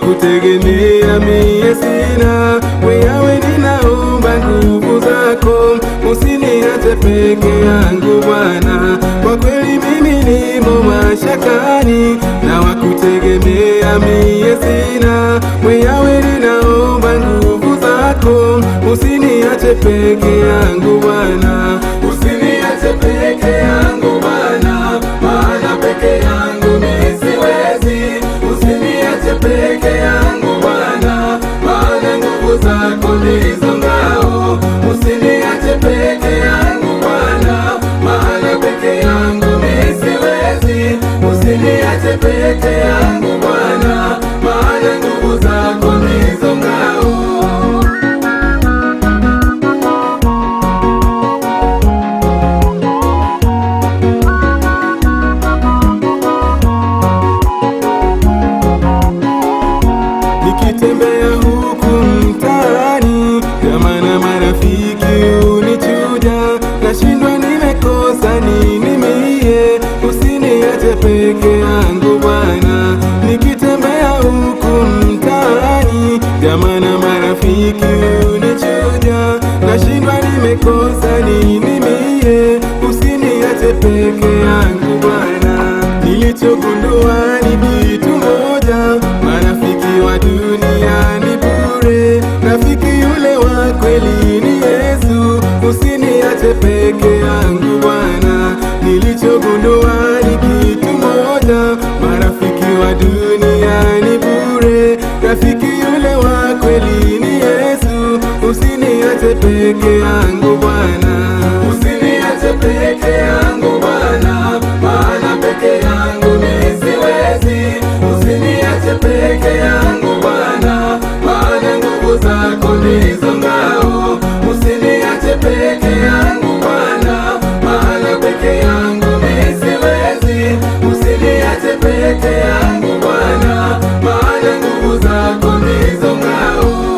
kutegemea mie sina. Wewe ninaomba nguvu zako, usiniache peke yangu Bwana. Kwa kweli mimi nimo mashakani, na wakutegemea mie sina. Wewe ninaomba nguvu zako, usiniache peke yangu Bwana. Usiniache peke yangu Bwana, maana peke yangu mimi siwezi. Usiniache peke yangu Bwana, maana nguvu zako ndizo ngao. Usiniache peke yangu Bwana, maana peke yangu mimi siwezi. Usiniache peke yangu Bwana, maana nguvu zako ndizo ngao. Nikitembea huku mtaani, jamaa na marafiki unichuja, nashindwa nimekosa nini mie. Usiniache peke yangu Bwana. Nikitembea huku mtaani, jamaa na marafiki unichuja, nashindwa nimekosa nini mie. Usiniache peke yangu Bwana. Nilichogundua ni kitu moja, marafiki wa dunia ni bure, rafiki yule wa kweli ni Yesu. Usiniache peke yangu Bwana. Nilichogundua ni kitu moja, marafiki wa dunia ni bure, rafiki yule wa kweli ni Yesu. Usiniache peke yangu Bwana. Usiniache peke yangu Bwana, maana peke yangu mimi siwezi. Usiniache peke yangu Bwana, maana nguvu zako ndizo ngao. Usiniache peke yangu Bwana, maana peke yangu mimi siwezi. Usiniache peke yangu Bwana, maana nguvu zako ndizo ngao.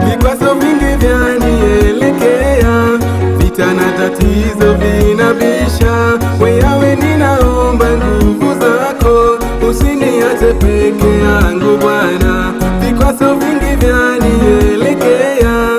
Vikwazo vingi vyanielekea, vita na tatizo vinabisha. Wewe ninaomba nguvu zako, usiniache peke yangu Bwana. Vikwazo vingi vyanielekea,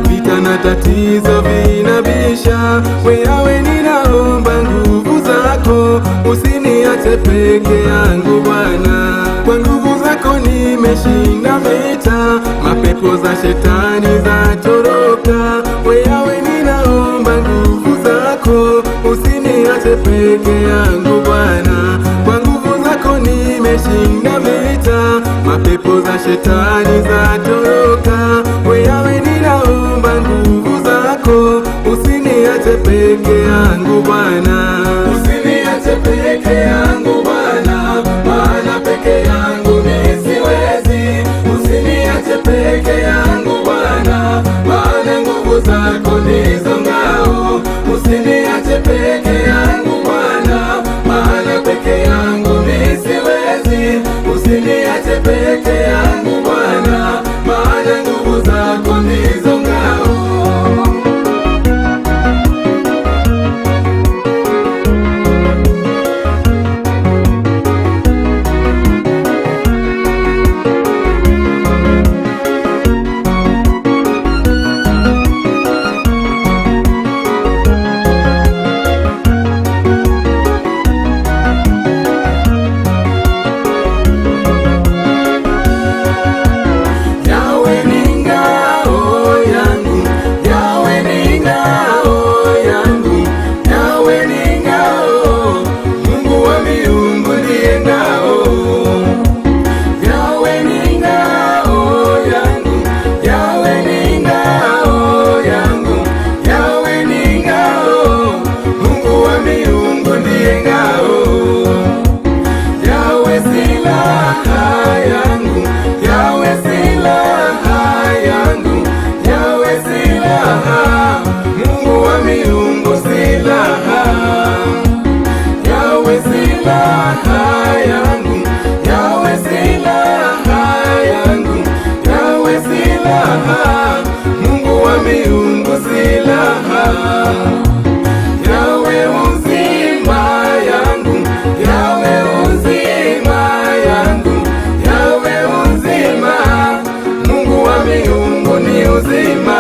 vita na tatizo vinabisha. Wewe ninaomba nguvu zako, usiniache peke yangu Bwana. Kwa nguvu zako nimeshinda vita, mapepo za shetani zatoroka. Wewe ninaomba nguvu zako, usiniache peke yangu Bwana. Kwa nguvu zako nimeshinda vita, mapepo za shetani zatoroka. Wewe ninaomba nguvu zako, usiniache peke yangu Bwana. Usiniache peke yangu Bwana, maana peke yangu mimi siwezi. Usiniache peke yangu Bwana, maana nguvu zako ndizo ngao. Usiniache peke yangu Bwana, maana peke yangu mimi siwezi. Usiniache peke yangu Bwana, maana nguvu zako ndizo ngao. silaha uzima.